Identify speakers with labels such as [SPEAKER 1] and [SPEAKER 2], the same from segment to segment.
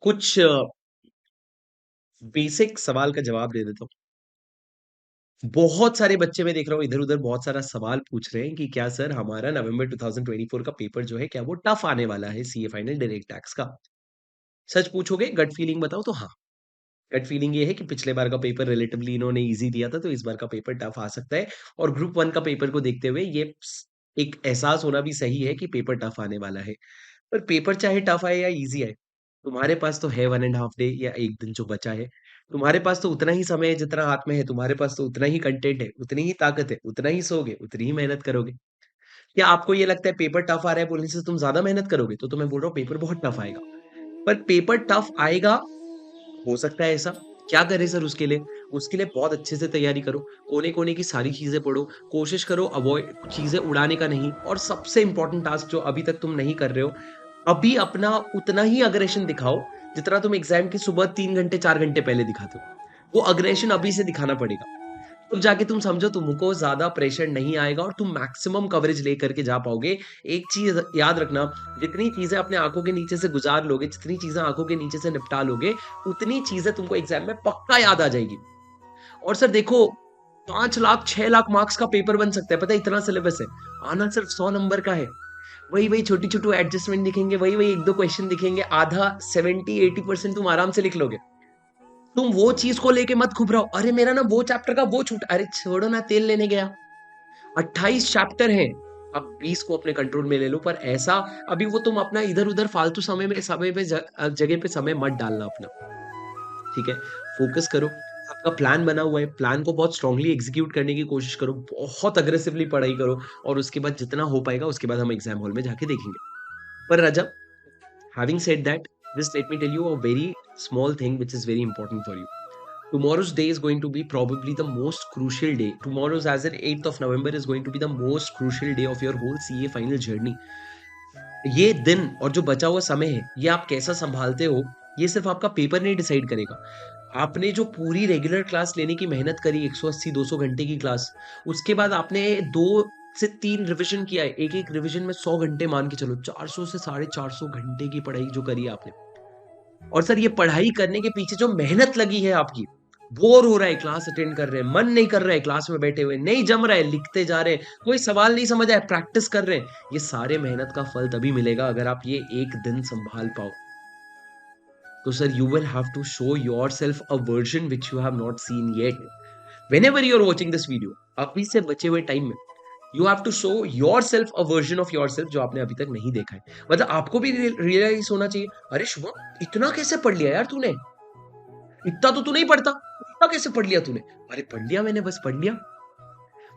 [SPEAKER 1] कुछ बेसिक सवाल का जवाब दे देता हूँ। बहुत सारे बच्चे मैं देख रहा हूँ इधर-उधर बहुत सारा सवाल पूछ रहे हैं कि क्या सर हमारा नवंबर 2024 का पेपर जो है क्या वो टफ आने वाला है सीए फाइनल डायरेक्ट टैक्स का? सच पूछोगे गट फीलिंग बताओ तो हाँ। गट फीलिंग ये है कि पिछले बार का पेपर रिलेटिवली इन्होंने ईज़ी दिया था, तो इस बार का पेपर टफ आ सकता है और ग्रुप 1 का पेपर को देखते हुए ये एक एहसास होना भी सही है कि पेपर टफ आने वाला है। पर पेपर चाहे टफ आए या ईज़ी आए, तुम्हारे पास तो है 1 एंड हाल्फ डे या 1 दिन जो बचा है। तुम्हारे पास तो उतना ही समय है जितना हाथ में है, तुम्हारे पास तो उतना ही कंटेंट है, उतनी ही ताकत है, उतना ही सोओगे, उतनी ही मेहनत करोगे। क्या आपको ये लगता है पेपर टफ आ रहा है बोलने से तुम ज़्यादा मेहनत करोगे? तो मैं बोल रहा हूँ पेपर बहुत टफ आएगा। पर पेपर टफ आएगा हो सकता है ऐसा। क्या करें सर उसके लिए? उसके लिए बहुत अच्छे से तैयारी करो, कोने-कोने की सारी चीज़ें पढ़ो, कोशिश करो अवॉइड चीज़ें उड़ाने का नहीं और सबसे इम्पोर्टेंट टास्क जो अभी तक तुम नहीं कर रहे हो, अभी अपना उतना ही अग्रेशन दिखाओ, जितना तुम एग्ज़ाम के सुबह 3 घंटे, 4 घंटे पहले दिखाते हो। वो अग्रेशन अभी से दिखाना पड़ेगा। तब जाके तुम समझो तुमको ज़्यादा प्रेशर नहीं आएगा और तुम मैक्सिमम कवरेज लेकर के जा पाओगे। एक चीज़ याद रखना, जितनी चीज़ें अपने आँखों के नीचे से गुज़ार लोगे, जितनी चीज़ें आँखों के नीचे से निपटा लोगे, उतनी चीज़ें तुमको एग्ज़ाम में पक्का याद आ जाएगी। और सर देखो 5 लाख, 6 लाख मार्क्स का पेपर बन सकता है, पता है इतना सिलेबस है। आना सिर्फ 100 नंबर का है। वही-वही छोटी-छोटी एडजस्टमेंट दिखेंगे, वही-वही 1-2 क्वेश्चन दिखेंगे, आधा 70-80% तुम आराम से लिख लोगे। तुम वो चीज़ को लेके मत घुबराओ, अरे मेरा ना वो चैप्टर का वो छूटा, अरे छोड़ो ना तेल लेने गया। 28 चैप्टर हैं, आप 20 को अपने कंट्रोल में ले लो पर ऐसा अभी वो तुम अपना इधर-उधर फालतू समय पे जगह पे समय मत डालना अपना, ठीक है? फ़ोकस करो, आपका प्लान बना हुआ है, प्लान को बहुत स्ट्रांगली एग्ज़ीक्यूट करने की कोशिश करो, बहुत अग्रेसिवली पढ़ाई करो और उसके बाद जितना हो पाएगा उसके बाद हम एग्ज़ाम हॉल में जाके देखेंगे। पर Rajab, having said that, just let me tell you a very small thing which is very important for you. Tomorrow's day is going to be probably the most crucial day. Tomorrow's as in 8th of November is going to be the most crucial day of your whole CA final journey. ये दिन और जो बचा हुआ समय है, ये आप कैसा सँभालते हो, ये सिर्फ़ आपका पेपर नहीं डिसाइड करेगा। आपने जो पूरी रेगुलर क्लास लेने की मेहनत करी 180-200 घंटे की क्लास, उसके बाद आपने 2 से 3 रिविज़न किया है। एक-एक रिविज़न में 100 घंटे मान के चलो, 400 से साढ़े 400 घंटे की पढ़ाई जो करी है आपने। और सर ये पढ़ाई करने के पीछे जो मेहनत लगी है आपकी, बोर हो रहा है क्लास अटेंड कर रहे हैं, मन नहीं कर रहा है क्लास में बैठे हुए, नहीं जम रहा है, लिखते जा रहे हैं, कोई सवाल नहीं समझ आया, प्रैक्टिस कर रहे हैं। ये सारे मेहनत का फल तभी मिलेगा अगर आप ये एक दिन सँभाल पाओ। तो sir you will have to show yourself a version which you have not seen yet. Whenever you are watching this video, अभी से बचे हुए टाइम में, you have to show yourself a version of yourself जो आपने अभी तक नहीं देखा है। मतलब आपको भी रियलाइज़ होना चाहिए, अरे शुभम इतना कैसे पढ़ लिया यार तूने? इतना तो तू नहीं पढ़ता, इतना कैसे पढ़ लिया तूने? अरे पढ़ लिया मैंने बस पढ़ लिया।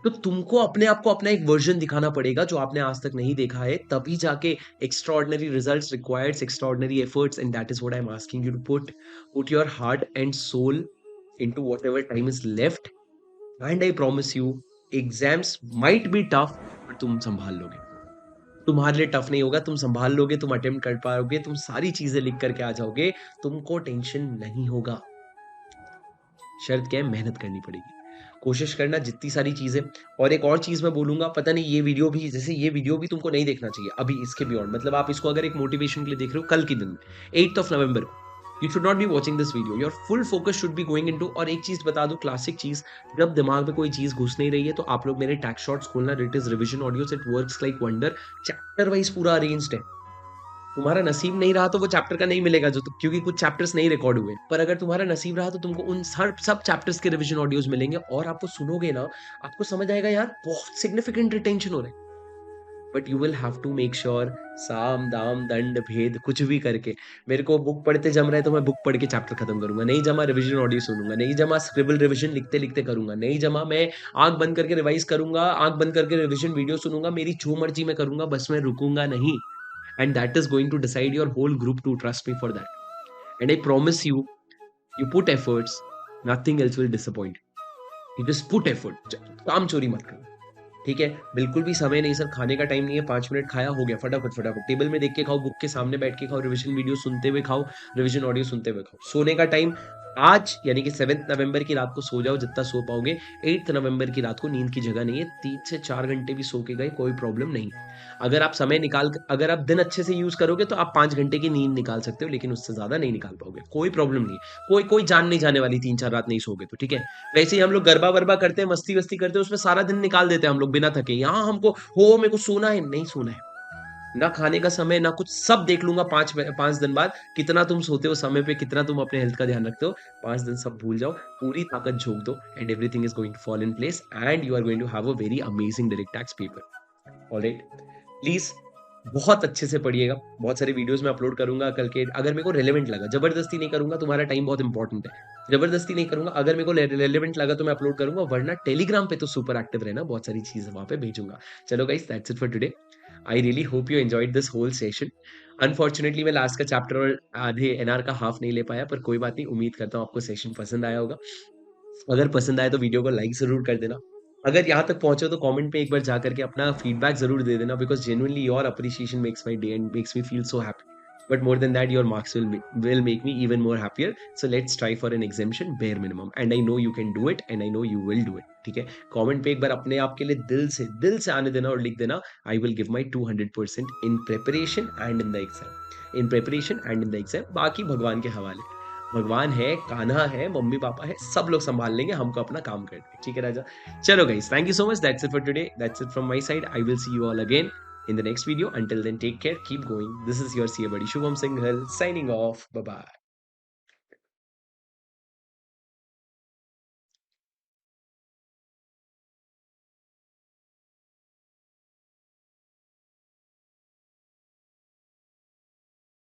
[SPEAKER 1] तो तुमको अपने आप को अपना एक वर्ज़न दिखाना पड़ेगा जो आपने आज तक नहीं देखा है, तभी जाके extraordinary results requires extraordinary efforts and that is what I am asking you to put your heart and soul into whatever time is left and I promise you exams might be tough पर तुम संभाल लोगे। तुम्हारे लिए tough नहीं होगा, तुम संभाल लोगे, तुम अटेम्प्ट कर पाओगे, तुम सारी चीज़ें लिख कर के आ जाओगे, तुमको टेंशन नहीं होगा। शर्त क्या है मेहनत करनी पड़ेगी। कोशिश करना जितनी सारी चीज़ें और एक और चीज़ मैं बोलूँगा पता नहीं ये वीडियो भी जैसे ये वीडियो भी तुमको नहीं देखना चाहिए अभी इसके बियॉन्ड मतलब आप इसको अगर एक मोटिवेशन के लिए देख रहे हो कल के दिन में 8th ऑफ नवंबर को, you should not be watching this video your full focus should be going into और एक चीज़ बता दूँ क्लासिक चीज़ जब दिमाग में कोई चीज़ घुस नहीं रही है तो आप लोग मेरे टैक्स शॉट्स खोलना it is revision audios it works like wonder chapter wise पूरा अरेंज्ड है। तुम्हारा नसीब नहीं रहा तो वो चैप्टर का नहीं मिलेगा जो क्योंकि कुछ चैप्टर्स नहीं रिकॉर्ड हुए। पर अगर तुम्हारा नसीब रहा तो तुमको उन सब चैप्टर्स के रिवीजन ऑडियोज़ मिलेंगे और आपको सुनोगे ना, आपको समझ आएगा यार बहुत सिग्निफिकेंट रिटेंशन हो रहा है। But you will have to make sure साम, दाम, दंड, भेद कुछ भी करके मेरे को बुक पढ़ते जम रहा है तो मैं बुक पढ़ के चैप्टर खत्म करूँगा। नहीं जमा रिवीजन ऑडियो सुनूँगा, नहीं जमा स्क्रिबल रिवीजन लिखते-लिखते करूँगा, नहीं जमा मैं आँख बंद करके रिवाइज़ करूँगा, आँख बंद करके रिवीजन वीडियो सुनूँगा, मेरी जो मर्ज़ी मैं करूँगा बस मैं रुकूँगा नहीं। And that is going to decide your whole group to trust me for that. And I promise you, you put efforts, nothing else will disappoint you. You just put effort. काम चोरी मत करो। ठीक है? बिल्कुल भी समय नहीं सर, खाने का टाइम नहीं है, 5 मिनट खाया हो गया, फटाफट, फटाफट। टेबल में देख के खाओ, बुक के सामने बैठ के खाओ, रिविज़न वीडियो सुनते हुए खाओ, रिविज़न ऑडियो सुनते हुए खाओ। सोने का टाइम आज यानी कि 7th नवंबर की रात को सो जाओ जितना सो पाओगे। 8th नवंबर की रात को नींद की जगह नहीं है। 3 से 4 घंटे भी सो के गए कोई प्रॉब्लम नहीं। अगर आप दिन अच्छे से यूज़ करोगे तो आप 5 घंटे की नींद निकाल सकते हो, लेकिन उससे ज़्यादा नहीं निकाल पाओगे। कोई प्रॉब्लम नहीं है। कोई कोई जान नहीं जाने वाली 3-4 रात नहीं सोओगे तो, ठीक है? वैसे ही हम लोग गरबा-वरबा करते हैं, मस्ती-वस्ती करते हैं, उसमें सारा दिन निकाल देते हैं हम लोग बिना थके। यहाँ हमको हो मेरे को सोना है, नहीं सोना है। ना खाने का समय, ना कुछ, सब देख लूँगा 5 दिन बाद, कितना तुम सोते हो समय पे, कितना तुम अपने हेल्थ का ध्यान रखते हो। 5 दिन सब भूल जाओ, पूरी ताकत झोंक दो and everything is going to fall in place and you are going to have a very amazing direct tax paper. Alright? Please बहुत अच्छे से पढ़िएगा। बहुत सारे वीडियोज़ मैं अपलोड करूँगा कल के, अगर मेरे को रिलेवेंट लगा, ज़बरदस्ती नहीं करूँगा, तुम्हारा टाइम बहुत इंपॉर्टेंट है। ज़बरदस्ती नहीं करूँगा, अगर मेरे को रिलेवेंट लगा तो मैं अपलोड करूँगा, वरना टेलीग्राम पे तो सुपर एक्टिव रहना, बहुत सारी चीज़ें वहाँ पे भेजूँगा। चलो guys, that's it for today. I really hope you enjoyed this whole session. Unfortunately मैं लास्ट का चैप्टर और आधे एनआर का हाफ नहीं ले पाया, पर कोई बात नहीं, उम्मीद करता हूँ आपको सेशन पसंद आया होगा। अगर पसंद आए तो वीडियो को लाइक ज़रूर कर देना। अगर यहाँ तक पहुँचे हो तो कमेंट पे एक बार जा करके अपना फीडबैक ज़रूर दे देना, because genuinely your appreciation makes my day and makes me feel so happy. But more than that, your marks will make me even more happier. So let's try for an exemption bare minimum. And I know you can do it, and I know you will do it. ठीक है? Comment पे एक बार अपने आप के लिए दिल से आने देना और लिख देना, I will give my 200% in preparation and in the exam. In preparation and in the exam. बाकी भगवान के हवाले। भगवान है, कान्हा है, मम्मी-पापा है, सब लोग सँभाल लेंगे, हमको अपना काम करना है। ठीक है राजा? चलो guys, thank you so much. That's it for today. That's it from my side. I will see you all again in the next video. Until then, take care, keep going. This is your CA buddy Shubham Singhal signing off. Bye bye.